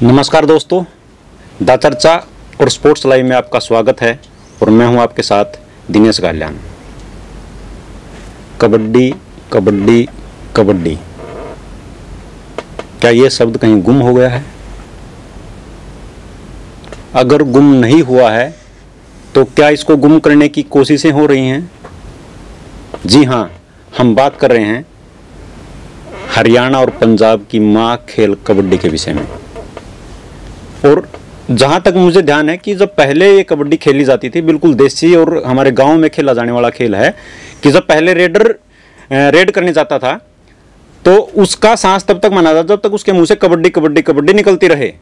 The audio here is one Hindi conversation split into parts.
नमस्कार दोस्तों, द चर्चा और स्पोर्ट्स लाइव में आपका स्वागत है और मैं हूं आपके साथ दिनेश गाल्यान। कबड्डी कबड्डी कबड्डी, क्या ये शब्द कहीं गुम हो गया है? अगर गुम नहीं हुआ है तो क्या इसको गुम करने की कोशिशें हो रही हैं? जी हाँ, हम बात कर रहे हैं हरियाणा और पंजाब की मां खेल कबड्डी के विषय में। और जहाँ तक मुझे ध्यान है कि जब पहले ये कबड्डी खेली जाती थी, बिल्कुल देसी और हमारे गांव में खेला जाने वाला खेल है कि जब पहले रेड करने जाता था तो उसका सांस तब तक माना था जब तक उसके मुंह से कबड्डी कबड्डी कबड्डी निकलती रहे।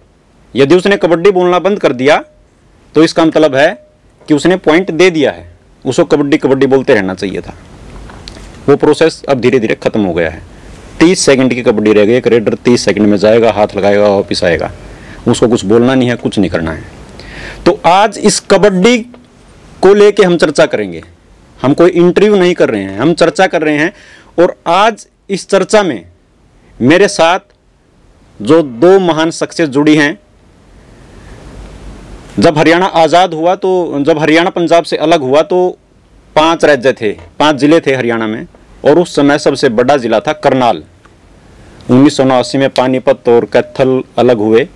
यदि उसने कबड्डी बोलना बंद कर दिया तो इसका मतलब है कि उसने पॉइंट दे दिया है, उसको कबड्डी कबड्डी बोलते रहना चाहिए था। वो प्रोसेस अब धीरे धीरे खत्म हो गया है। 30 सेकंड की कबड्डी रह गई। एक रेडर 30 सेकंड में जाएगा, हाथ लगाएगा, वापिस आएगा, उसको कुछ बोलना नहीं है, कुछ नहीं करना है। तो आज इस कबड्डी को लेके हम चर्चा करेंगे। हम कोई इंटरव्यू नहीं कर रहे हैं, हम चर्चा कर रहे हैं। और आज इस चर्चा में मेरे साथ जो दो महान शख्सियत जुड़ी हैं। जब हरियाणा आज़ाद हुआ, तो जब हरियाणा पंजाब से अलग हुआ तो 5 राज्य थे, 5 जिले थे हरियाणा में, और उस समय सबसे बड़ा जिला था करनाल। 1979 में पानीपत और कैथल अलग हुए,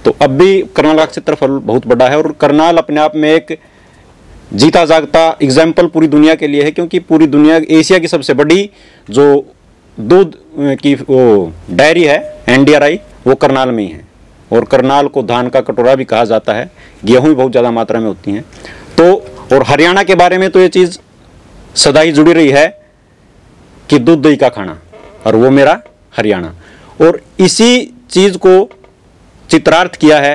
तो अब भी करनाल का क्षेत्रफल बहुत बड़ा है। और करनाल अपने आप में एक जीता जागता एग्जाम्पल पूरी दुनिया के लिए है, क्योंकि पूरी दुनिया, एशिया की सबसे बड़ी जो दूध की वो डायरी है NDRI, वो करनाल में ही है। और करनाल को धान का कटोरा भी कहा जाता है, गेहूं भी बहुत ज़्यादा मात्रा में होती हैं। तो और हरियाणा के बारे में तो ये चीज़ सदा ही जुड़ी रही है कि दूध दही का खाना, और वो मेरा हरियाणा। और इसी चीज़ को चित्रार्थ किया है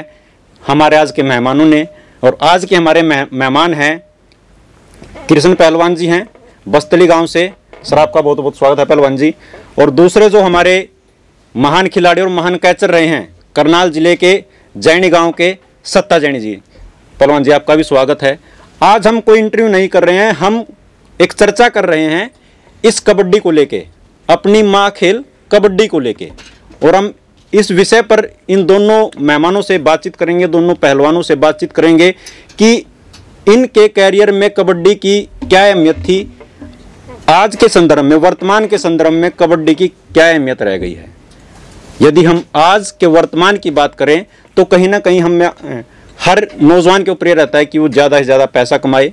हमारे आज के मेहमानों ने। और आज के हमारे मेहमान हैं कृष्ण पहलवान जी हैं, बस्तली गांव से। सर, आपका बहुत बहुत स्वागत है पहलवान जी। और दूसरे जो हमारे महान खिलाड़ी और महान कैचर रहे हैं, करनाल जिले के जैनी गांव के सत्ता जैनी जी। पहलवान जी, आपका भी स्वागत है। आज हम कोई इंटरव्यू नहीं कर रहे हैं, हम एक चर्चा कर रहे हैं इस कबड्डी को लेके, अपनी माँ खेल कबड्डी को लेके। और हम इस विषय पर इन दोनों मेहमानों से बातचीत करेंगे, दोनों पहलवानों से बातचीत करेंगे कि इनके कैरियर में कबड्डी की क्या अहमियत थी, आज के संदर्भ में, वर्तमान के संदर्भ में कबड्डी की क्या अहमियत रह गई है। यदि हम आज के वर्तमान की बात करें तो कहीं ना कहीं हम हर नौजवान के ऊपर ये रहता है कि वो ज़्यादा से ज़्यादा पैसा कमाए,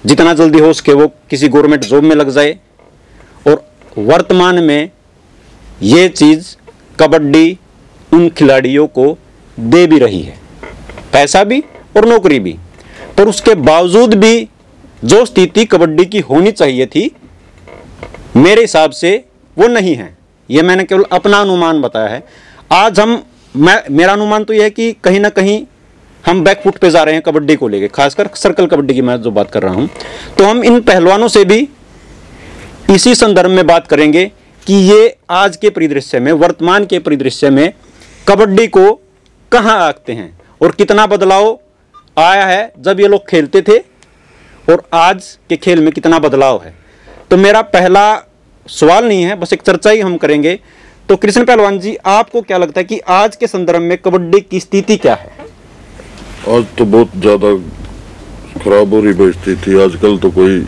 जितना जल्दी हो सके वो किसी गवर्नमेंट जॉब में लग जाए। और वर्तमान में ये चीज़ कबड्डी उन खिलाड़ियों को दे भी रही है, पैसा भी और नौकरी भी। पर उसके बावजूद भी जो स्थिति कबड्डी की होनी चाहिए थी, मेरे हिसाब से वो नहीं है। ये मैंने केवल अपना अनुमान बताया है। आज मेरा अनुमान तो यह है कि कहीं ना कहीं हम बैकफुट पे जा रहे हैं कबड्डी को लेके, खासकर सर्कल कबड्डी की मैं जो बात कर रहा हूं। तो हम इन पहलवानों से भी इसी संदर्भ में बात करेंगे कि ये आज के परिदृश्य में, वर्तमान के परिदृश्य में कबड्डी को कहाँ आंकते हैं और कितना बदलाव आया है जब ये लोग खेलते थे और आज के खेल में कितना बदलाव है। तो मेरा पहला सवाल नहीं है, बस एक चर्चा ही हम करेंगे। तो कृष्ण पहलवान जी, आपको क्या लगता है कि आज के संदर्भ में कबड्डी की स्थिति क्या है? आज तो बहुत ज़्यादा खराब हो रही स्थिति। आजकल तो कोई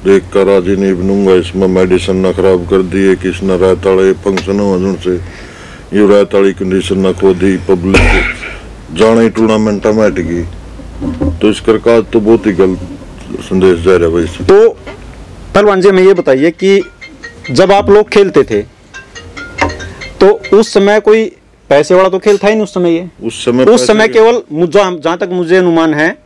देख कर आज ही नहीं बनूंगा, इसमें मेडिसिन ना खराब कर दिए, किसने रात वाले फंक्शन हो से ये रात वाली कंडीशन ना खो दी, पब्लिक जाने टूर्नामेंट में हट गई। तो इस करके तो बहुत ही गलत संदेश जा रहा है भाई। तो पहलवान जी, हमें ये बताइए कि जब आप लोग खेलते थे तो उस समय कोई पैसे वाला तो खेल था ही नहीं उस समय। ये उस समय केवल जहाँ तक मुझे अनुमान है,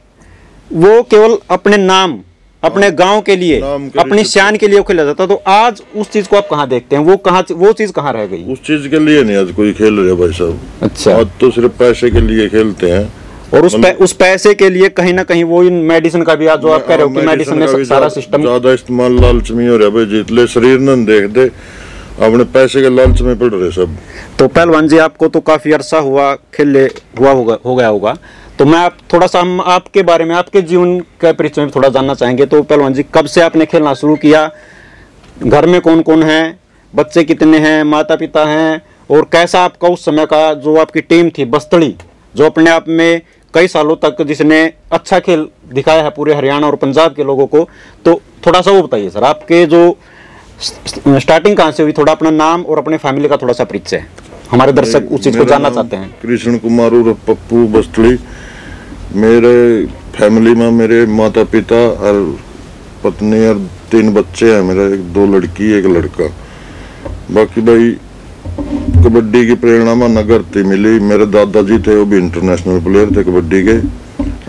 वो केवल अपने नाम, अपने गांव के लिए, अपनी शान के लिए खेला जाता। तो आज उस चीज को आप कहाँ देखते हैं? वो चीज कहाँ रह गई? उस चीज के लिए नहीं आज कोई खेल रहे भाई साहब। अच्छा, आज तो सिर्फ पैसे के लिए खेलते हैं। और उस पैसे के लिए कहीं ना कहीं वो इन मेडिसिन का भी, आज जो आप कह रहे हो कि मेडिसिन में सारा सिस्टम ज्यादा इस्तेमाल लालच में हो रहा है भाई। जितने शरीर न देख दे, अपने पैसे के लालच में पड़ रहे सब। तो पहलवान जी, आपको तो काफी अरसा हुआ हो गया होगा। तो मैं आप थोड़ा सा हम आपके बारे में, आपके जीवन के परिचय में थोड़ा जानना चाहेंगे। तो पहलवान जी, कब से आपने खेलना शुरू किया? घर में कौन कौन है? बच्चे कितने हैं? माता पिता हैं? और कैसा आपका उस समय का जो आपकी टीम थी बस्तड़ी, जो अपने आप में कई सालों तक जिसने अच्छा खेल दिखाया है पूरे हरियाणा और पंजाब के लोगों को, तो थोड़ा सा वो बताइए सर, आपके जो स्टार्टिंग कहाँ से हुई, थोड़ा अपना नाम और अपने फैमिली का थोड़ा सा परिचय, हमारे दर्शक उस चीज को जानना चाहते हैं। कृष्ण कुमार और पप्पू बस्तली। मेरे फैमिली में मेरे माता पिता और पत्नी और 3 बच्चे हैं मेरे, 2 लड़की 1 लड़का। बाकी भाई कबड्डी की प्रेरणा में नगर थी मिली। मेरे दादाजी थे, वो भी इंटरनेशनल प्लेयर थे कबड्डी के,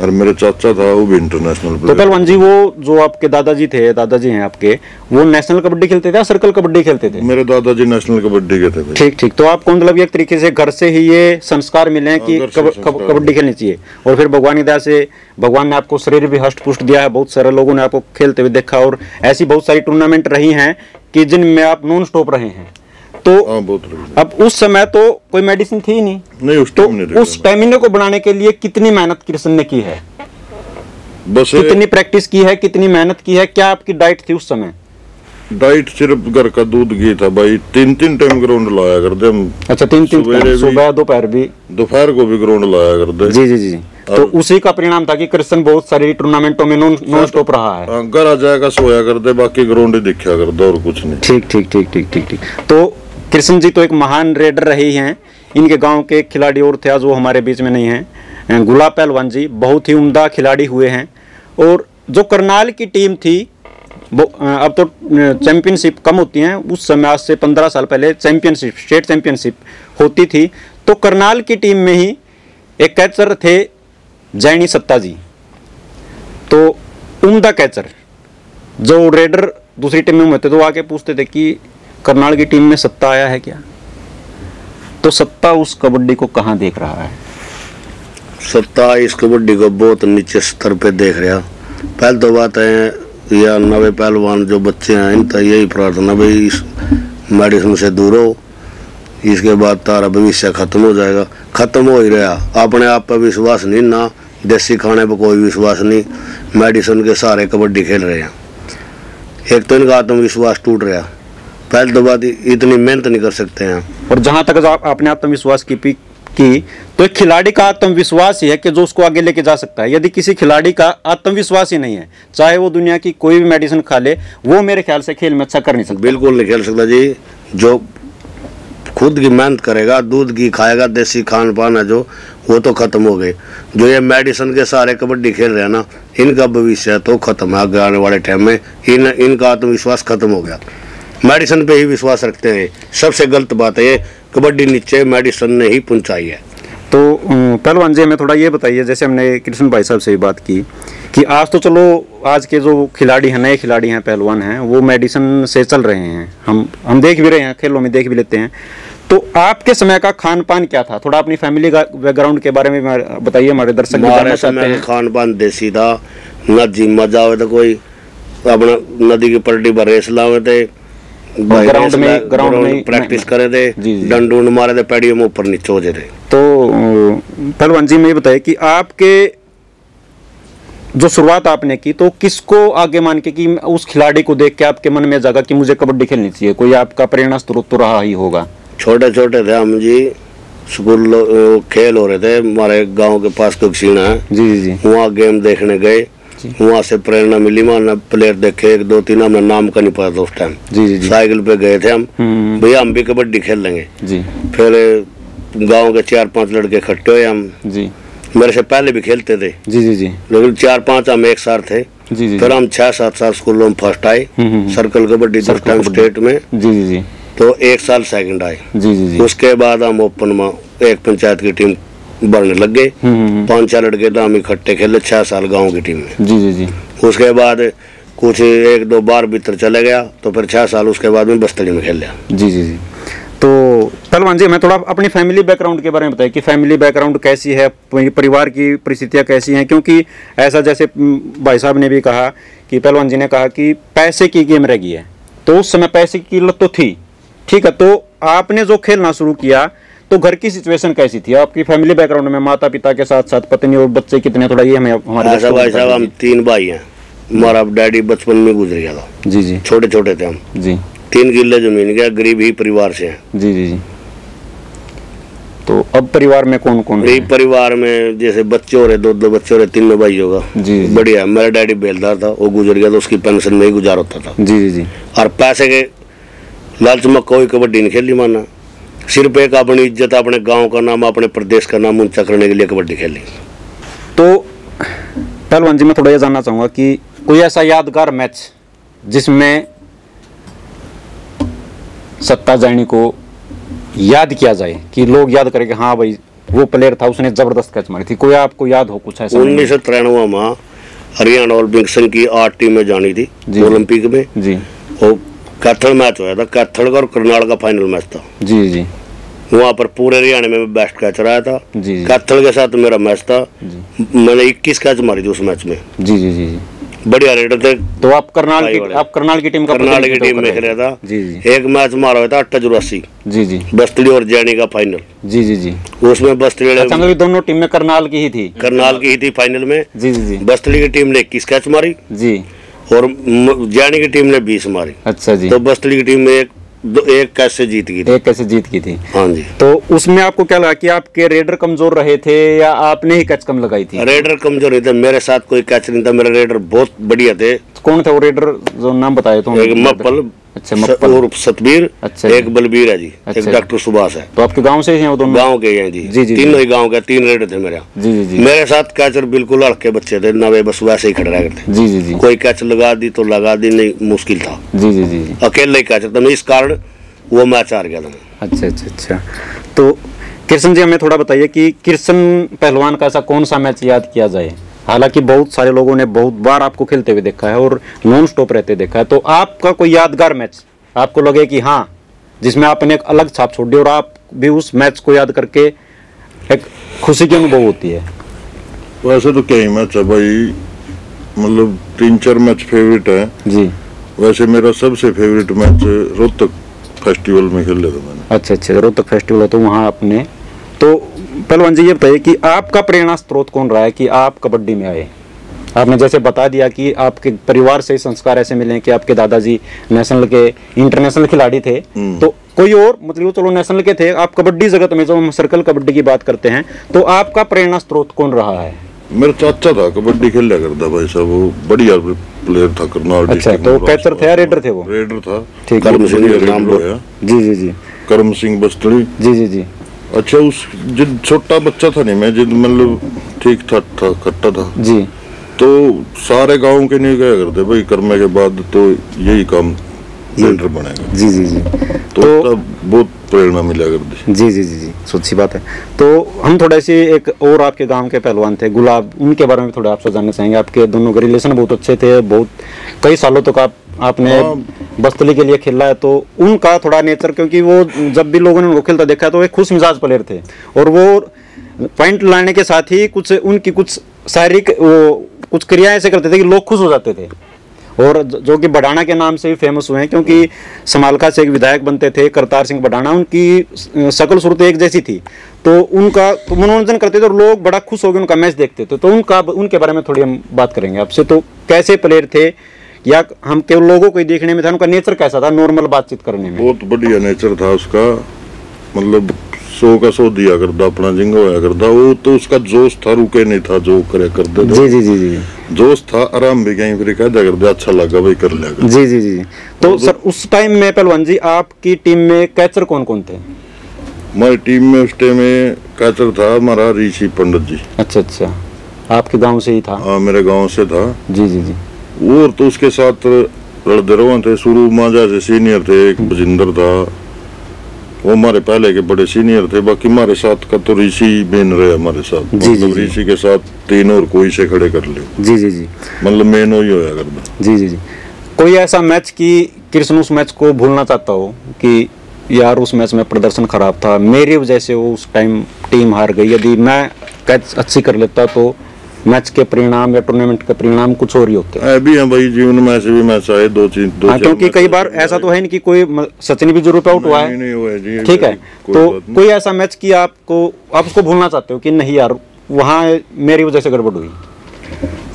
और मेरे चाचा था, वो भी इंटरनेशनल तो प्लेयर। पहलवान जी, वो जो आपके दादाजी थे, दादाजी हैं आपके, वो नेशनल कबड्डी खेलते थे या सर्कल कबड्डी खेलते थे? मेरे दादाजी नेशनल कबड्डी के थे भाई। ठीक ठीक। तो आपको मतलब एक तरीके से घर से ही ये संस्कार मिले हैं कि कबड्डी खेलनी चाहिए, और फिर भगवान की दया से भगवान ने आपको शरीर भी हष्ट पुष्ट दिया है, बहुत सारे लोगों ने आपको खेलते हुए देखा, और ऐसी बहुत सारी टूर्नामेंट रही हैं कि जिनमें आप नॉन स्टॉप रहे हैं। तो अब उस समय तो कोई मेडिसिन थी ही नहीं, उस तो टाइम नहीं उस स्टेमिना को बढ़ाने के लिए कितनी मेहनत कृष्ण ने की है, बस कितनी प्रैक्टिस की है, कितनी मेहनत की है, क्या आपकी डाइट थी उस समय? डाइट सिर्फ घर का दूध घी था भाई। 3 टाइम ग्राउंड लाया करते हम। अच्छा, 3 सुबह दोपहर भी, दोपहर को भी ग्राउंड लाया करते। जी जी जी। तो उसी का परिणाम था कि कृष्ण बहुत सारी टूर्नामेंटों में नॉन स्टॉप रहा है। घर आ जाएगा, सोया करते, बाकी ग्राउंड ही दिखा करते और कुछ नहीं। ठीक ठीक ठीक ठीक ठीक ठीक। तो कृष्ण जी तो एक महान रेडर रहे हैं। इनके गांव के एक खिलाड़ी और थे, आज वो हमारे बीच में नहीं है, गुलाब पहलवान जी, बहुत ही उम्दा खिलाड़ी हुए हैं। और जो करनाल की टीम थी, वो अब तो चैंपियनशिप कम होती हैं, उस समय आज से 15 साल पहले चैंपियनशिप, स्टेट चैंपियनशिप होती थी। तो करनाल की टीम में ही एक कैचर थे जैनी सत्ता जी, तो उम्दा कैचर, जो रेडर दूसरी टीम में होते तो आके पूछते थे कि करनाल की टीम में सत्ता आया है क्या? तो सत्ता उस कबड्डी को कहाँ देख रहा है? सत्ता इस कबड्डी को बहुत नीचे स्तर पे देख रहा। पहले तो बात है, या नवे पहलवान जो बच्चे हैं, इनका यही प्रार्थना भाई इस मेडिसिन से दूर हो, इसके बाद तारा भविष्य खत्म हो जाएगा। खत्म हो ही रहा। अपने आप पर विश्वास नहीं, ना देसी खाने पर कोई विश्वास नहीं, मेडिसिन के सारे कबड्डी खेल रहे हैं। एक तो इनका आत्मविश्वास टूट रहा। पहले तो बात इतनी मेहनत नहीं कर सकते हैं। और जहां तक आपने आत्मविश्वास की तो एक खिलाड़ी का आत्मविश्वास ही है कि जो उसको आगे लेके जा सकता है। यदि किसी खिलाड़ी का आत्मविश्वास ही नहीं है, चाहे वो दुनिया की कोई भी मेडिसिन खा ले, वो मेरे ख्याल से खेल में अच्छा कर नहीं सकता। बिल्कुल नहीं खेल सकता जी। जो खुद की मेहनत करेगा, दूध की खाएगा, देसी खान पान है जो, वो तो खत्म हो गए। जो ये मेडिसिन के सारे कबड्डी खेल रहे हैं ना, इनका भविष्य तो खत्म है। आगे आने वाले टाइम में इनका आत्मविश्वास खत्म हो गया। मेडिसिन पे ही विश्वास रखते हैं। सबसे गलत बात है ये, कबड्डी नीचे मेडिसिन ने ही पहुंचाई है। तो पहलवान जी, हमें थोड़ा ये बताइए, जैसे हमने कृष्ण भाई साहब से भी बात की कि आज तो चलो आज के जो खिलाड़ी हैं, नए खिलाड़ी हैं, पहलवान हैं, वो मेडिसिन से चल रहे हैं, हम देख भी रहे हैं, खेलों में देख भी लेते हैं। तो आपके समय का खान पान क्या था? थोड़ा अपनी फैमिली का बैकग्राउंड के बारे में बताइए, हमारे दर्शक जानना चाहते हैं। खान पान देसी था, न जी मजा आवे तो कोई अपना नदी की पलटी पर रेस लावे थे, ग्राउंड में प्रैक्टिस करे थे, डंडून मारे थे, पैडियों में ऊपर नीचे हो जाते। तो पहलवान जी, मैं ये बताइए कि आपके जो शुरुआत आपने की, तो किसको आगे मान के कि उस खिलाड़ी को देख के आपके मन में जागा कि मुझे कबड्डी खेलनी चाहिए? कोई आपका प्रेरणा स्रोत तो रहा ही होगा। छोटे छोटे थे हम जी, स्कूल खेल हो रहे थे, हमारे गांव के पास कक्षीणा है जी जी, वहाँ गेम देखने गए, वहाँ से प्रेरणा मिली। मैंने प्लेयर देखे 1-2-3, हमने नाम का नहीं पता था उस टाइम। जी जी, साइकिल पे गए थे हम, भैया हम भी कबड्डी खेल लेंगे जी। फिर गांव के 4-5 लड़के इकट्ठे हुए हम जी, मेरे से पहले भी खेलते थे जी जी जी, लेकिन 4-5 हम एक साथ थे जी जी। फिर हम 6-7 साल स्कूलों में फर्स्ट आए, सर्कल कबड्डी 10 टाइम स्टेट में, जी जी जी, तो 1 साल सेकंड आए। जी जी जी। उसके बाद हम ओपन में एक पंचायत की टीम बढ़ने लग गए, 5-6 लड़के तो हम इकट्ठे खेले 6 साल गाँव की टीम में। जी जी जी। उसके बाद कुछ 1-2 बार भीतर चले गया, तो फिर 6 साल उसके बाद में बस्तड़ी में खेल लिया। जी जी जी। तो पहलवान जी, मैं थोड़ा अपनी फैमिली बैकग्राउंड के बारे में बताइए कि फैमिली बैकग्राउंड कैसी है, परिवार की परिस्थितियाँ कैसी हैं? क्योंकि ऐसा जैसे भाई साहब ने भी कहा कि पहलवान जी ने कहा कि पैसे की गेम रह गई है, तो उस समय पैसे की किल्लत तो थी, ठीक है। तो आपने जो खेलना शुरू किया, तो घर की सिचुएशन कैसी थी? आपकी फैमिली बैकग्राउंड में माता पिता के साथ साथ पत्नी और बच्चे कितने, थोड़ा ये हमें हमारे भाई साहब हम 3 भाई हैं। हमारा डैडी बचपन में गुजर गया था जी जी, छोटे छोटे थे हम जी। 3 किले जमीन गया, गरीब ही परिवार से हैं जी जी जी। तो अब परिवार में कौन कौन मेरे है? परिवार में जैसे बच्चे हो रहे, 2 बच्चे हो रहे, 3 भाई होगा। जी। बढ़िया। मेरा डैडी बेलदार था, वो गुजर गया तो उसकी पेंशन में ही गुजार होता था। जी जी जी। और पैसे के लालच में कोई कबड्डी नहीं खेली माना, सिर्फ एक अपनी इज्जत, अपने गांव का नाम, अपने प्रदेश का नाम ऊंचा करने के लिए कबड्डी खेली। तो पहलवान जी मैं थोड़ा ये जानना चाहूँगा कि कोई ऐसा यादगार मैच जिसमें सत्ता जानी को याद किया जाए कि लोग याद करें कि हाँ भाई वो प्लेयर था, उसने जबरदस्त कैच मारी थी, कोई आपको याद हो कुछ ऐसा? 1993 में हरियाणा ओलंपिक संघ की 8 टीमें जानी थी ओलंपिक में जी। वो कैथल मैच हुआ था, कैथल का और करनाल का फाइनल मैच था जी जी वहाँ पर पूरे हरियाणा में बेस्ट कैच रहा था। जी जी कैथल के साथ मेरा मैच था, मैंने 21 कैच मारी थी उस मैच में। जी जी जी जी। बढ़िया रेडर थे। तो आप करनाल की टीम का करनाल की टीम में खेला था। जी जी। एक मैच मारा हुआ था 88 जी जी बस्तड़ी और जैनी का फाइनल। जी जी जी। उसमें बस्तड़ी अच्छा मतलब दोनों टीम में करनाल की ही थी? करनाल की ही थी फाइनल में। जी जी जी। बस्तड़ी की टीम ने 21 कैच मारी जी और जैनी की टीम ने 20 मारी। अच्छा जी। तो बस्तड़ी की टीम में एक कैच से जीत गई थी। एक कैसे जीत की थी? हाँ जी। तो उसमें आपको क्या लगा कि आपके रेडर कमजोर रहे थे या आपने ही कैच कम लगाई थी? रेडर कमजोर नहीं था, मेरे साथ कोई कैच नहीं था, मेरे रेडर बहुत बढ़िया थे। कौन थे वो रेडर जो नाम बताए? तो एक मप्पल, अच्छा मप्पल और सतबीर, अच्छा एक बलबीर है जी, अच्छा एक डॉक्टर सुभाष है। तो आपके गांव से ही हैं वो दोनों? गांव के हैं जी। जी जी तीनों ही गांव के, 3 रेडर थे मेरे। जी जी जी। मेरे साथ कैचर बिल्कुल हल्के बच्चे थे, नवे बस वैसे ही खड़े रह करते। जी जी जी। कोई कैच लगा दी तो लगा दी, नहीं मुश्किल था। जी जी जी। अकेले ही कैचर था, इस कारण वो मैच हार गया था। अच्छा अच्छा अच्छा। तो कृष्ण जी हमें थोड़ा बताइए कि कृष्ण पहलवान का ऐसा कौन सा मैच याद किया जाए? हालांकि बहुत सारे लोगों ने बहुत बार आपको खेलते हुए देखा है और नॉन स्टॉप रहते देखा है, तो आपका कोई यादगार मैच आपको लगे कि हाँ जिसमें आपने एक अलग छाप छोड़ दी और आप भी उस मैच को याद करके एक खुशी की अनुभव होती है? वैसे तो कई मैच है भाई, मतलब 3-4 मैच फेवरेट है जी। वैसे मेरा सबसे फेवरेट मैच रोहतक फेस्टिवल में खेले था मैंने। अच्छा अच्छा, रोहतक फेस्टिवल है तो वहाँ आपने, तो पहलवान जी ये बताइए कि आपका प्रेरणा स्रोत कौन रहा है कि आप कबड्डी में आए? आपने जैसे बता दिया कि आपके परिवार से संस्कार ऐसे मिले कि आपके दादाजी नेशनल के इंटरनेशनल खिलाड़ी थे, तो कोई और मतलब चलो नेशनल के थे, आप कबड्डी जगत में जो हम सर्कल कबड्डी की बात करते हैं, तो आपका प्रेरणा स्रोत कौन रहा है? मेरा चाचा था कबड्डी खेला करता भाई साहब, वो बढ़िया प्लेयर था करनाल अच्छा, डिस्ट्रिक्ट तो कैचर थे या रेडर थे वो? रेडर था। ठीक है। बहुत बढ़िया रेडर है। जी जी जी। करम सिंह बस्तड़ी। जी जी जी। अच्छा उस जिद छोटा बच्चा था नहीं मैं, जिद मतलब ठीक ठाक था, खट्टा था जी। तो सारे गांव के नहीं गया करते भाई, करने के बाद तो यही काम रेडर बनेगा। जी जी जी। तो तब बहुत प्रेरणा मिला करती। जी जी जी जी, सच्ची बात है। तो हम थोड़ा सी एक और आपके गांव के पहलवान थे गुलाब, उनके बारे में थोड़ा आपसे जानना चाहेंगे। आपके दोनों के रिलेशन बहुत अच्छे थे, बहुत कई सालों तक आपने बस्तली के लिए खेला है, तो उनका थोड़ा नेचर, क्योंकि वो जब भी लोगों ने उनको खेलता देखा तो एक खुश मिजाज प्लेयर थे और वो पॉइंट लाने के साथ ही कुछ उनकी कुछ शारीरिक वो कुछ क्रियाएं ऐसे करते थे कि लोग खुश हो जाते थे, और जो कि बडाना के नाम से भी फेमस हुए हैं क्योंकि समालखा से एक विधायक बनते थे करतार सिंह बडाना, उनकी शकल सूरत एक जैसी थी, तो उनका तो मनोरंजन करते थे और लोग बड़ा खुश हो गए उनका मैच देखते थे। तो उनके बारे में थोड़ी हम बात करेंगे आपसे, तो कैसे प्लेयर थे या हम केवल लोगों को ही देखने में था, उनका नेचर कैसा था नॉर्मल बातचीत करने में? बहुत बढ़िया नेचर था उसका, मतलब 100 का 100 दिया करता, अपना जिंगा होया करता। वो तो उसका जोश था, रुके नहीं था, जो करे करते थे। जी जी जी जी। जोश था, आराम भी कहीं फिर कह दिया करते, अच्छा लगा भाई कर लिया। जी जी जी। तो सर उस टाइम में पहलवान जी आपकी टीम में कैचर कौन कौन थे? हमारी टीम में उस टाइम में कैचर था हमारा ऋषि पंडित जी। अच्छा अच्छा, आपके गांव से ही था? हाँ मेरे गांव से था। जी जी जी। और तो उसके साथ लड़दरवा थे, शुरू माजा से सीनियर थे, एक बजिंदर था, वो हमारे पहले के बड़े सीनियर थे। बाकी हमारे साथ का तो ऋषि मेन रहे हमारे साथ, मतलब ऋषि के साथ 3 और कोई से खड़े कर ले। जी जी जी, मतलब मेन हो ही होया करता। जी जी जी। कोई ऐसा मैच कि कृष्ण उस मैच को भूलना चाहता हो कि यार उस मैच में प्रदर्शन खराब था, मेरी वजह से वो उस टाइम टीम हार गई, यदि मैं कैच अच्छी कर लेता तो मैच के परिणाम या टूर्नामेंट के परिणाम कुछ और ही होते हैं? अभी हैं भाई, जीवन में ऐसे भी मैच आए 2-3। हाँ, क्योंकि कई बार ऐसा तो है नहीं कि कोई सचिन भी जरूर आउट हुआ है, ठीक है, तो कोई ऐसा मैच कि आप उसको भूलना चाहते हो कि नहीं यार वहाँ मेरी वजह से गड़बड़ हुई?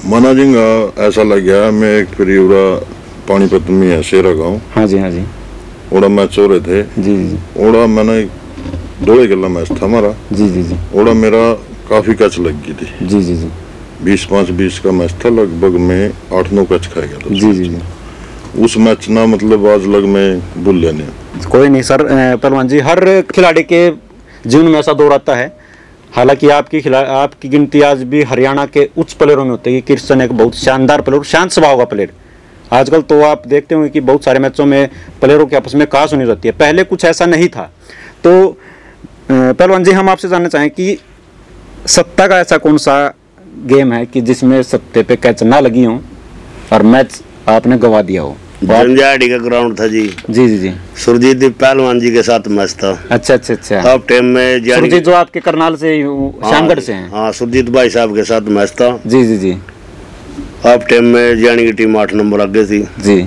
मना जिंगा ऐसा लग गया, मैं एक फिर पानीपत में है शेरा गाँव। हाँ जी हाँ जी। ओड़ा मैच हो रहे थे जी जी। ओड़ा मैंने धोले गला मैच था हमारा। जी जी जी ओड़ा मेरा काफी कैच लग गई थी। जी जी जी 20-5-20 का मैच था, लगभग में 8-9 कैच खा गया था। जी जी जी उस मैच ना मतलब आज लग में भूल नहीं। कोई नहीं सर, पहलवान जी हर खिलाड़ी के जीवन में ऐसा दौर आता है। हालांकि आपकी गिनती आज भी हरियाणा के उच्च प्लेयरों में होती है। किर्सन एक बहुत शानदार प्लेयर, शांत स्वभाव का प्लेयर। आजकल तो आप देखते होंगे कि बहुत सारे मैचों में प्लेयरों की आपस में कहा सुनी जाती है, पहले कुछ ऐसा नहीं था। तो पहलवान जी हम आपसे जानना चाहें कि सत्ता का ऐसा कौन सा गेम है कि जिसमें सत्ते पे कैच ना लगी हो और मैच आपने गवा दिया हो? जंजाड़ी का ग्राउंड था जी। जी जी जी सुरजीत पहलवान जी के साथ मैच था। अच्छा अच्छा अच्छा। अब टाइम में सुरजीत जो आपके करनाल से श्यामगढ़ से हैं। हाँ, सुरजीत भाई साहब के साथ मैच था। जी जी जी। अब टाइम में जानी की टीम 8 नंबर आगे थी जी।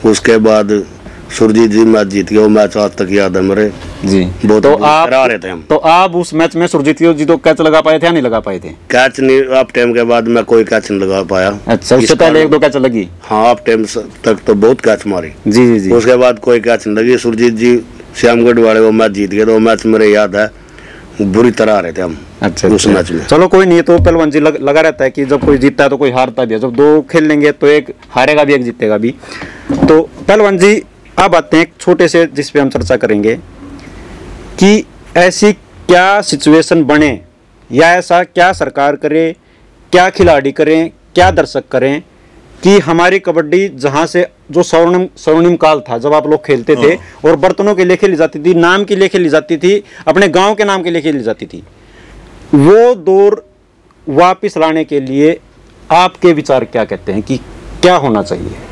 उसके बाद सुरजीत जी मैच जीत गए। वो मैच आज तक याद है मेरे जी। बहुत तो करा रहे थे हम। तो आप उस मैच में सुरजीत जी तो कैच लगा पाए थे या नहीं लगा पाए थे? कैच नहीं, आप टाइम के बाद मैं कोई कैच नहीं लगा पाया। अच्छा, उससे पहले 1-2 कैच लगी? हाँ, आप टाइम तक तो बहुत कैच मारी। जी जी जी। उसके बाद कोई कैच नहीं लगी। सुरजीत जी श्यामगढ़ वाले वो मैच जीत गए। तो वो मैच मेरे याद है, बुरी तरह आ रहे थे हम। अच्छा उस मैच में। चलो कोई नहीं, तो पहलवान जी लगा रहता है कि जब कोई जीतता है तो कोई हारता भी है। जब 2 खेल लेंगे तो एक हारेगा भी एक जीतेगा भी। तो पहलवान जी अब आते हैं एक छोटे से जिस पे हम चर्चा करेंगे कि ऐसी क्या सिचुएशन बने या ऐसा क्या सरकार करे, क्या खिलाड़ी करें, क्या दर्शक करें कि हमारी कबड्डी जहां से जो स्वर्णिम काल था जब आप लोग खेलते थे और बर्तनों के लिए खेली जाती थी, नाम के लिए खेली जाती थी, अपने गांव के नाम के लिए खेली जाती थी, वो दौर वापस लाने के लिए आपके विचार क्या कहते हैं कि क्या होना चाहिए?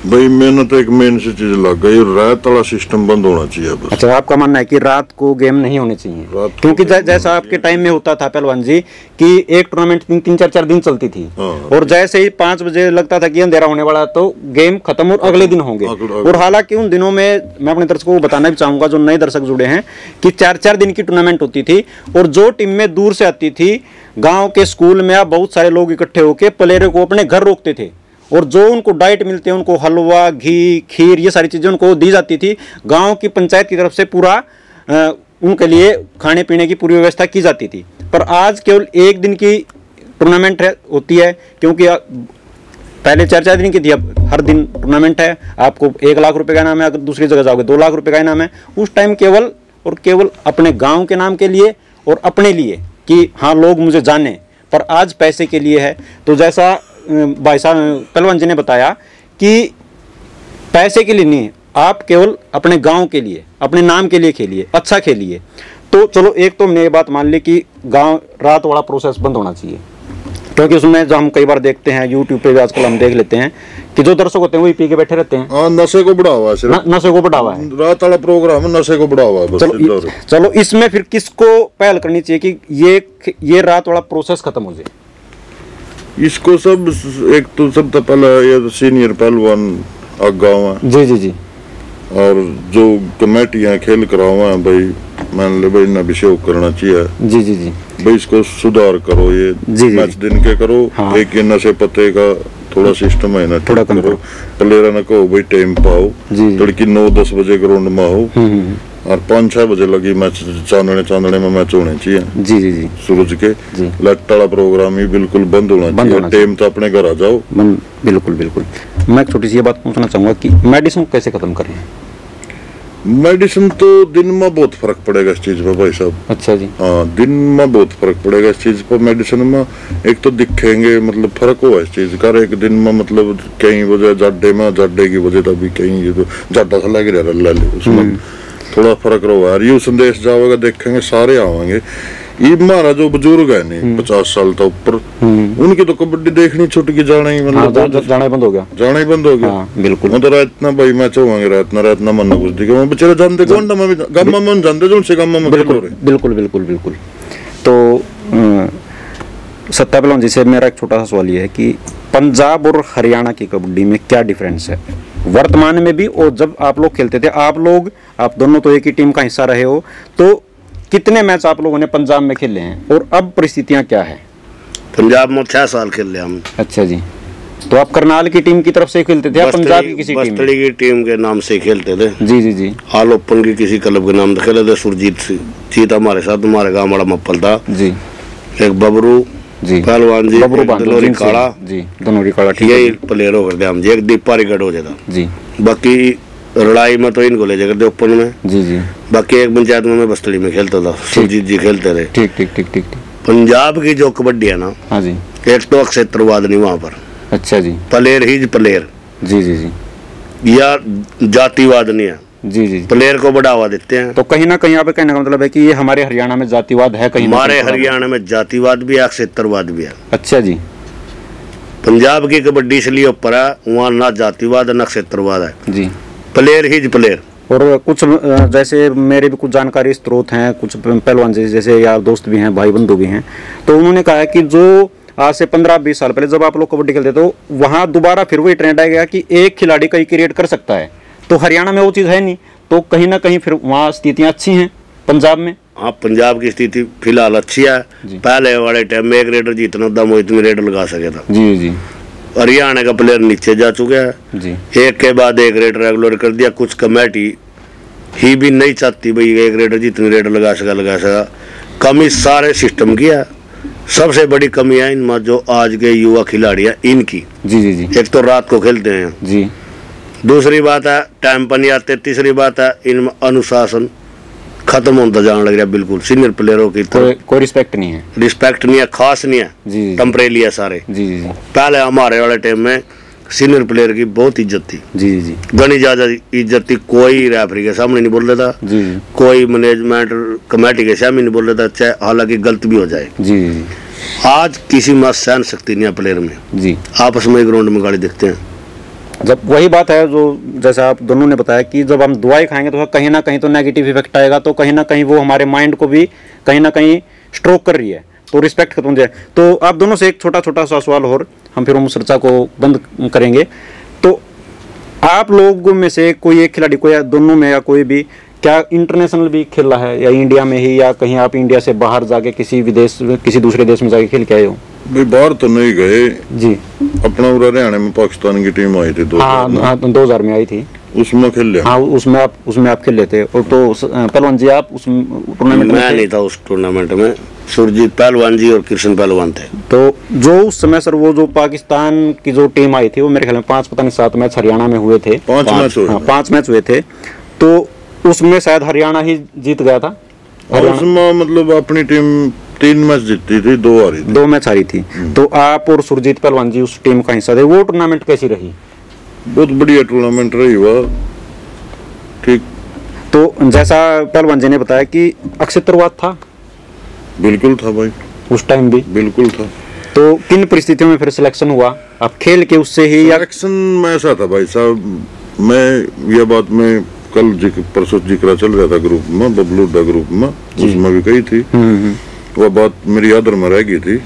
भाई मैंने तो एक मेन सी चीज लग गई, रात वाला सिस्टम बंद होना चाहिए बस। अच्छा, आपका मानना है कि रात को गेम नहीं होने चाहिए? क्योंकि जैसा आपके टाइम में होता था पहलवान जी कि एक टूर्नामेंट 3-4 दिन चलती थी और जैसे ही 5 बजे लगता था कि अंधेरा होने वाला तो गेम खत्म और अगले दिन होंगे। और हालांकि उन दिनों में मैं अपने दर्शकों को बताना भी चाहूंगा, जो नए दर्शक जुड़े हैं, कि 4-4 दिन की टूर्नामेंट होती थी और जो टीम में दूर से आती थी, गाँव के स्कूल में बहुत सारे लोग इकट्ठे होकर प्लेयरों को अपने घर रोकते थे और जो उनको डाइट मिलते हैं, उनको हलवा, घी, खीर, ये सारी चीज़ें उनको दी जाती थी। गांव की पंचायत की तरफ से पूरा उनके लिए खाने पीने की पूरी व्यवस्था की जाती थी। पर आज केवल 1 दिन की टूर्नामेंट होती है, क्योंकि पहले 4-4 दिन की थी, अब हर दिन टूर्नामेंट है। आपको 1 लाख रुपए का इनाम है, अगर दूसरी जगह जाओगे 2 लाख रुपए का इनाम है। उस टाइम केवल और केवल अपने गाँव के नाम के लिए और अपने लिए कि हाँ लोग मुझे जाने, पर आज पैसे के लिए है। तो जैसा भाई साहब पहलवान जी ने बताया कि पैसे के लिए नहीं, आप केवल अपने गांव के लिए, अपने नाम के लिए खेलिए, अच्छा खेलिए। तो चलो एक तो हमने ये बात मान ली कि गांव रात वाला प्रोसेस बंद होना चाहिए, क्योंकि उसमें जो हम कई बार देखते हैं यूट्यूब पे भी आजकल हम देख लेते हैं कि जो दर्शक होते हैं वही पी के बैठे रहते हैं। नशे को बढ़ावा है सिर्फ, नशे को बढ़ावा है। रात वाला प्रोग्राम है, नशे को बढ़ावा है बस। चलो इसमें फिर किसको पहल करनी चाहिए कि ये रात वाला प्रोसेस खत्म हो जाए? इसको सब एक तो सबसे पहले ये सीनियर पहलवान गाँव है। जी जी जी। और जो कमेटियाँ खेल करावा है भाई, मान ले भाई ना विषय करना चाहिए। जी जी जी। भाई इसको सुधार करो, ये मैच दिन के करो। हाँ। एक ये नशे पत्ते का थोड़ा सिस्टम है ना, थोड़ा करो। प्लेयर न कहो भाई टाइम पाओ, लड़की 9-10 बजे ग्राउंड में आओ और 5-6 बजे लगी मैच, चांदने में मैच होने चाहिए। जी जी जी। सूरज के लट वाला प्रोग्राम ही बिल्कुल बंद होना चाहिए। टाइम तो अपने घर आ जाओ। बिल्कुल बिल्कुल। मैं एक छोटी सी ये बात पूछना चाहूंगा कि मेडिसिन कैसे खत्म करें? मेडिसिन तो दिन में बहुत फर्क पड़ेगा इस चीज में भाई साहब। अच्छा जी। हाँ, दिन में बहुत फर्क पड़ेगा इस चीज पर। मेडिसिन में एक तो दिखेंगे मतलब फर्क हुआ इस चीज का। एक दिन में मतलब कहीं वजह जाडे की वजह तभी कहीं ये तो जाडा सा लग रहा ले उसमें थोड़ा फर्क रहा यार। यू संदेश जाओगे देखेंगे सारे आवांगे। ये हमारा जो बुजुर्ग है नहीं 50 साल तक ऊपर, उनकी तो कबड्डी देखनी छुट की, जाना ही मतलब जाना ही बंद हो गया। जाना ही बंद हो गया। हाँ, बिल्कुल। मतलब रात ना भाई मैच होंगे, रात ना मन कुछ दिखे वो बेचारे जानते कौन ना मैं गम्मा मन जानते जो उनसे गम्मा में बिल्कुल बिल्कुल बिल्कुल बिल्कुल। तो सत्ता पहलवान जी से मेरा एक छोटा सा सवाल ये है कि पंजाब और हरियाणा की कबड्डी में क्या डिफरेंस है वर्तमान में भी, और जब आप लोग खेलते थे? आप दोनों तो एक ही टीम का हिस्सा रहे हो, तो कितने मैच आप लोगों ने पंजाब में खेले हैं और अब परिस्थितियां क्या है? पंजाब में 6 साल खेल लिया हम। अच्छा जी। तो आप करनाल की टीम की तरफ से खेलते थे या पंजाब की किसी टीम में? बस्तड़ी की टीम के नाम से खेलते थे। जी जी जी ऑल ओपन की किसी क्लब के नाम से खेले थे। सुरजीत जीत हमारे साथ, हमारे गाँव बड़ा मप्पल था जी। एक बबरू जी पहलवान जी, बबरू एक बांधो, दनोरी जिनसे- काड़ा जी दनोरी काड़ा, ठीक है यही जी। प्लेयर हो करते हम जी। एक दीपारी गढ़ हो जाता। जी बाकी लड़ाई में तो इनको ले जाकर ओपन में। जी जी बाकी एक पंचायत में मैं बस्तड़ी में खेलता था, सुरजीत जी खेलते रहे। ठीक ठीक ठीक ठीक ठीक। पंजाब की जो कबड्डी है ना, हाँ जी एक तो क्षेत्रवाद नहीं वहाँ पर, अच्छा जी प्लेयर ही प्लेयर, जी जी जी या जातिवाद नहीं है। जी जी। प्लेयर को बढ़ावा देते हैं। तो कहीं ना कहीं यहाँ पे कहने का मतलब है कि ये हमारे हरियाणा में जातिवाद है कहीं ना हमारे कहीं थोड़ा हरियाणा में जातिवाद भी है, क्षेत्रवाद भी है। बहुत। अच्छा जी पंजाब की कबड्डी इसलिए ऊपर है, वहाँ ना जातिवाद है ना क्षेत्रवाद है, जी। प्लेयर ही प्लेयर। और कुछ जैसे मेरे भी कुछ जानकारी स्रोत हैं, कुछ पहलवान जैसे यार दोस्त भी हैं, भाई बंधु भी हैं, तो उन्होंने कहा है कि जो आज से 15-20 साल पहले जब आप लोग कबड्डी खेलते तो वहाँ दोबारा फिर वही ट्रेंड आएगा कि एक खिलाड़ी कई क्रिएट कर सकता है। तो हरियाणा में वो चीज़ है नहीं, तो कहीं ना कहीं फिर वहाँ स्थितियाँ अच्छी हैं पंजाब में। हाँ, पंजाब की स्थिति फिलहाल अच्छी है। पहले वाले टाइम में एक रेडर जीतना दम हो इतनी रेडर लगा सके था। जी जी हरियाणा का प्लेयर नीचे जा चुका है जी एक के बाद एक रेडर रेगुलर कर दिया। कुछ कमेटी ही भी नहीं चाहती भाई एक रेडर जितनी रेडर लगा सका। कमी सारे सिस्टम की है। सबसे बड़ी कमी है इनमें जो आज के युवा खिलाड़ी हैं इनकी। जी जी जी एक तो रात को खेलते हैं, जी दूसरी बात है टाइम पर नहीं आते, तीसरी बात है इनमें अनुशासन खत्म होता जाने लग रहा है। बिल्कुल सीनियर प्लेयरों की कोई रिस्पेक्ट नहीं है। रिस्पेक्ट नहीं है, खास नहीं है, जी टेम्परेरी है सारे। जी जी जी पहले हमारे वाले टाइम में सीनियर प्लेयर की बहुत इज्जत थी, जी जी घनी ज्यादा इज्जत थी। कोई रेफरी के सामने नहीं बोल रहा था, जी जी कोई मैनेजमेंट कमेटी के सामने नहीं बोल रहा था, चाहे हालांकि गलत भी हो जाए। जी जी आज किसी में सहन शक्ति नहीं है प्लेयर में। जी। आपस में ग्राउंड में गाड़ी देखते हैं। जब वही बात है जो जैसा आप दोनों ने बताया कि जब हम दवाई खाएंगे तो कहीं ना कहीं तो नेगेटिव इफेक्ट आएगा, तो कहीं ना कहीं वो हमारे माइंड को भी कहीं ना कहीं स्ट्रोक कर रही है, तो रिस्पेक्ट खत्म हो जाए। तो आप दोनों से एक छोटा छोटा सा सवाल और हम फिर हम चर्चा को बंद करेंगे। तो आप लोगों में से कोई एक खिलाड़ी को या दोनों में या कोई भी क्या इंटरनेशनल भी खेला है या इंडिया में ही, या कहीं आप इंडिया से बाहर जाके किसी विदेश किसी दूसरे देश में जाके खेल के आए हो? भाई बाहर तो नहीं गए जी। अपना पूरा हरियाणा में पाकिस्तान की टीम आई थी 2000 में। हाँ 2000 में आई थी, उसमें खेल लिया। हाँ उसमें आप खेल लेते। और तो पहलवान जी आप उस टूर्नामेंट में मैं थे? नहीं था उस टूर्नामेंट में, सुरजीत पहलवान जी और कृष्ण पहलवान थे। तो जो उस समय सर वो जो पाकिस्तान की जो टीम आई थी वो मेरे ख्याल में 5 पता नहीं 7 मैच हरियाणा में हुए थे। 5 मैच हुए। हाँ 5 मैच हुए थे, तो उसमें शायद हरियाणा ही जीत गया था। उसमें मतलब अपनी टीम 3 मैच जीती थी, 2 हारी थी। 2 मैच हारी थी। तो आप और सुरजीत पहलवान जी उस टीम का हिस्सा थे। वो टूर्नामेंट कैसी रही? बहुत बढ़िया टूर्नामेंट रही हुआ, ठीक। तो जैसा पहलवान जी ने बताया कि अक्षत्रवाद था, बिल्कुल था भाई, उस टाइम भी बिल्कुल था। तो किन परिस्थितियों में फिर सिलेक्शन हुआ? आप खेल के उससे ही या सिलेक्शन में ऐसा था भाई साहब, मैं यह बात में कल परसों जिक्र चल रहा था ग्रुप में, बबलूडा ग्रुप में, उसमें भी कही थी। वह बात मेरी याद में रह गई थी।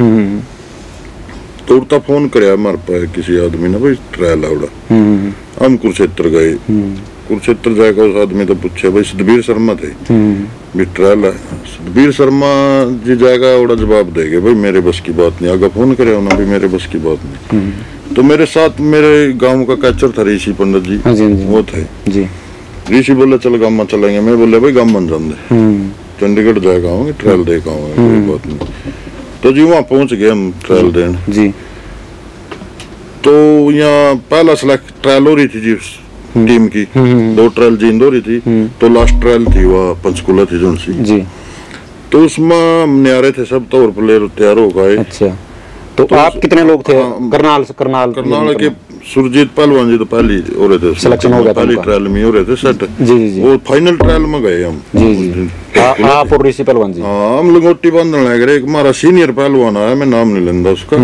तो उड़ता फोन कराया हमारे पास किसी आदमी ने, भाई ट्रायल आवड़ा। हम कुरुक्षेत्र गए, कुरुक्षेत्र जाकर उस आदमी तो पूछे, भाई सतबीर शर्मा थे, भी ट्रायल है। सतबीर शर्मा जी जाएगा उड़ा जवाब देंगे, भाई मेरे बस की बात नहीं। आगे फोन करे उन्होंने, भी मेरे बस की बात नहीं। तो मेरे साथ मेरे गांव का कैचर था ऋषि पंडित जी, वो थे जी। ऋषि बोले चल गामा चलेंगे। मैं बोले भाई गामा जान दे, चंडीगढ़ जाएगा आऊंगे, ट्रायल दे के आऊंगे, कोई बात नहीं। तो जी वहाँ पहुंच गए हम ट्रायल देने जी। तो यहाँ पहला सिलेक्ट ट्रायल हो रही थी जी टीम की, 2 ट्रायल जींद हो रही थी। तो लास्ट ट्रायल थी वह पंचकुला थी जोनसी जी। तो उसमें न्यारे थे सब, तो और प्लेयर तैयार हो गए। अच्छा, तो आप कितने लोग थे? करनाल करनाल के सुरजीत पहलवान जी तो पहली हो रहे थे, सिलेक्शन हो गया था पहली उनका। ट्रायल में हो रहे थे सेट। जी जी जी। वो फाइनल ट्रायल में गए हम। जी जी। आप और ऋषि पहलवान जी? हाँ, हम लंगोटी बांधने लग रहे। एक हमारा सीनियर पहलवान आया, मैं नाम नहीं लेंदा उसका,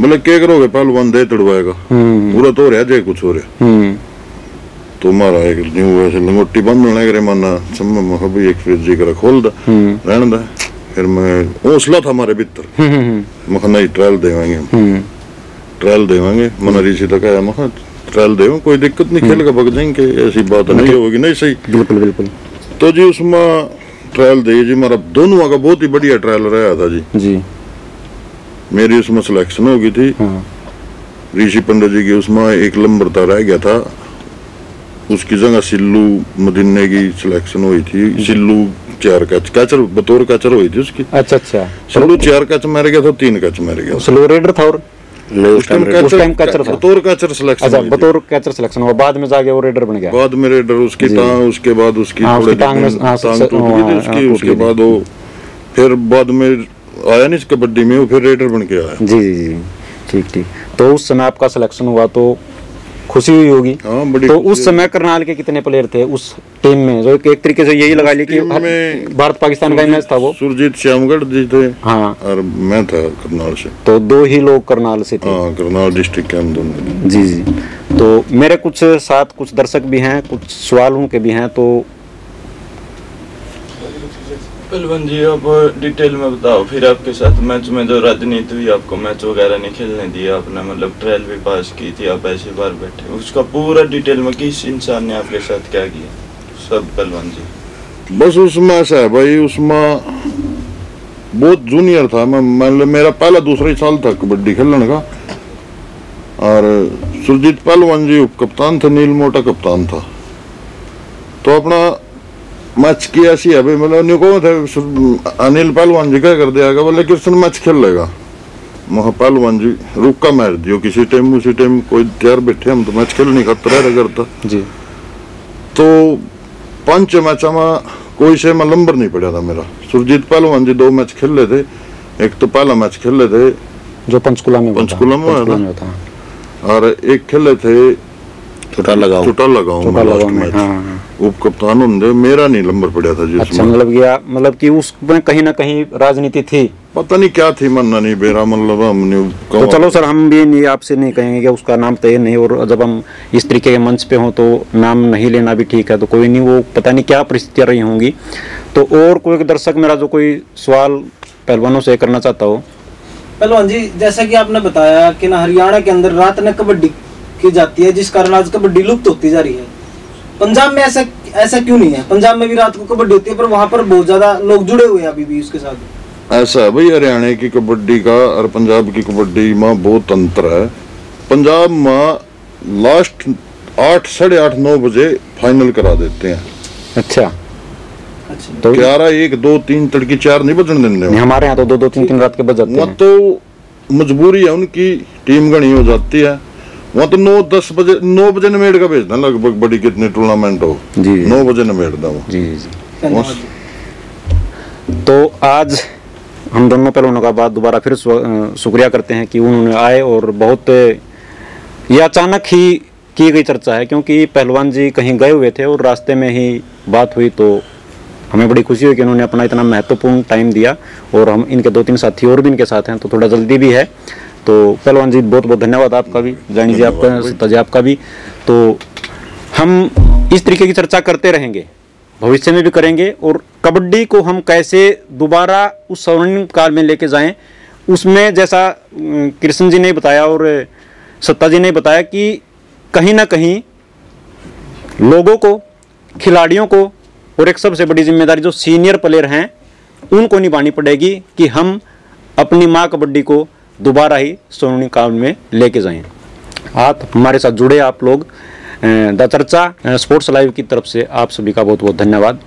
बोले क्या करोगे पहलवान, दे तड़वाएगा पूरा तो हो रहा है, कुछ हो रहा। तो हमारा एक न्यू ऐसे लंगोटी बांधने लग रहे, माना सम्मा भाई एक फिर जी कर खोल दा रहने दा। फिर मैं हौसला था हमारे भीतर, मैं नहीं ट्रायल देवाएंगे, ट्रायल देवाएंगे। मना ऋषि तक आया, मैं ट्रायल दे, कोई दिक्कत नहीं, खेल का भग जाएंगे, ऐसी बात नहीं होगी। नहीं सही, बिल्कुल बिल्कुल। तो जी उसमें ट्रायल दे जी, हमारा दोनों का बहुत ही बढ़िया ट्रायल रहा था जी। जी। मेरी उसमें सिलेक्शन हो गई थी। ऋषि पंडित जी की, उसमें एक लंबरता रह गया था, उसकी जगह सिल्लू मदीने की सिलेक्शन हुई थी। सिल्लू 4 कैच बतौर कैचर हुई थी उसकी। अच्छा अच्छा, सिल्लू 4 कैच मार गया था, 3 कैच मार गया। स्लो रेडर था और नहीं उस टाइम टाइम कैचर था, बतौर कैचर सिलेक्शन। अच्छा बतौर कैचर सिलेक्शन हुआ, बाद में जाके वो रेडर बन गया। बाद में रेडर उसकी टांग, उसके बाद उसकी हाँ, थोड़ी उसकी टांग में टांग टूट गई थी उसकी। उसके बाद वो फिर बाद में आया नहीं कबड्डी में, वो फिर रेडर बन के आया। जी जी जी, ठीक ठीक। तो उस समय आपका सिलेक्शन हुआ तो खुशी हुई होगी। हाँ, बड़ी तो खुशी उस समय करनाल के कितने प्लेयर थे उस टीम में, जो एक तरीके से यही लगा ली कि टीम में भारत पाकिस्तान का मैच था वो। सुरजीत श्यामगढ़ जी थे, हाँ, और मैं था करनाल से। तो 2 ही लोग करनाल से थे। हाँ, करनाल डिस्ट्रिक्ट के हम दोनों। जी जी। तो मेरे कुछ साथ कुछ दर्शक भी हैं, कुछ सवाल उनके भी हैं, तो पहलवान जी आप डिटेल में बताओ। फिर आपके साथ मैच में जो राजनीति हुई, आपको मैच वगैरह नहीं खेलने दिया, आपने मतलब ट्रायल भी पास की थी, आप ऐसे बार बैठे, उसका पूरा डिटेल में किस इंसान ने आपके साथ क्या किया सब पहलवान जी। बस उसमें ऐसा है भाई, उसमें बहुत जूनियर था मैं, मतलब मेरा पहला दूसरा ही साल था कबड्डी खेलने का। और सुरजीत पहलवान जी उप कप्तान थे, नील मोटा कप्तान था। तो अपना मैच की ऐसी है भाई, मतलब निको थे अनिल पहलवान जी क्या कर दिया, बोले कृष्ण मैच खेल लेगा। महा पहलवान जी रुका मार दियो, किसी टाइम उसी टाइम कोई तैयार बैठे, हम तो मैच खेल नहीं खतरा करता जी। तो 5 मैच में कोई से में नंबर नहीं पड़ा था मेरा। सुरजीत पहलवान जी 2 मैच खेल रहे थे, एक तो पहला मैच खेल रहे थे जो पंचकुला में पंचकुला में हुआ था, और एक खेले थे छोटा लगाओ मैच। उप कप्तान होंगे, मेरा नहीं नंबर पड़ा था जिसमें। अच्छा, मतलब कि उसमें कहीं ना कहीं राजनीति थी, पता नहीं क्या थी, मनना नहीं बेरा, मतलब हमने तो चलो सर, हम भी नहीं आपसे नहीं कहेंगे कि उसका नाम तय नहीं, और जब हम इस तरीके के मंच पे हों तो नाम नहीं लेना भी ठीक है। तो कोई नहीं, वो पता नहीं क्या परिस्थितियाँ रही होंगी। तो और कोई दर्शक मेरा जो कोई सवाल पहलवानों से करना चाहता हो। पहलवान जी, जैसा कि आपने बताया कि ना हरियाणा के अंदर रात में कबड्डी की जाती है, जिस कारण आज कबड्डी लुप्त होती जा रही है। पंजाब में ऐसा क्यों नहीं है? पंजाब में भी रात को कबड्डी होती है, पर वहाँ पर बहुत ज्यादा लोग जुड़े हुए हैं अभी भी उसके साथ। ऐसा है भाई, हरियाणा की कबड्डी का और पंजाब की कबड्डी में बहुत अंतर है। पंजाब में लास्ट 8, साढ़े 8, 9 बजे फाइनल करा देते हैं। अच्छा, तो 11, 1, 2, 3 तड़की 4 नहीं बजने देते। हमारे यहाँ तो 2, 3 रात के बज जाते हैं। तो मजबूरी है उनकी, टीम घनी हो जाती है। वहाँ तो 9, 10 बजे 9 बजे नमेड़ का भेजना, लगभग बड़ी कितनी टूर्नामेंट हो जी, 9 बजे नमेड़ता हूँ जी जी। तो आज हम दोनों पहलवानों का बात दोबारा फिर शुक्रिया करते हैं कि उन्होंने आए, और बहुत ये अचानक ही की गई चर्चा है, क्योंकि पहलवान जी कहीं गए हुए थे और रास्ते में ही बात हुई। तो हमें बड़ी खुशी हुई कि उन्होंने अपना इतना महत्वपूर्ण टाइम दिया, और हम इनके 2-3 साथी और भी इनके साथ हैं, तो थोड़ा जल्दी भी है। तो पहलवान जी बहुत बहुत धन्यवाद आपका भी, जानी जी आपका, सत्ता जी आपका भी। तो हम इस तरीके की चर्चा करते रहेंगे, भविष्य में भी करेंगे, और कबड्डी को हम कैसे दोबारा उस स्वर्णिम काल में लेके जाएं, उसमें जैसा कृष्ण जी ने बताया और सत्ता जी ने बताया कि कहीं ना कहीं लोगों को, खिलाड़ियों को, और एक सबसे बड़ी जिम्मेदारी जो सीनियर प्लेयर हैं उनको निभानी पड़ेगी कि हम अपनी माँ कबड्डी को दोबारा ही स्वर्णिम काल में लेके जाएं। आप हमारे साथ जुड़े, आप लोग द चर्चा स्पोर्ट्स लाइव की तरफ से आप सभी का बहुत बहुत धन्यवाद।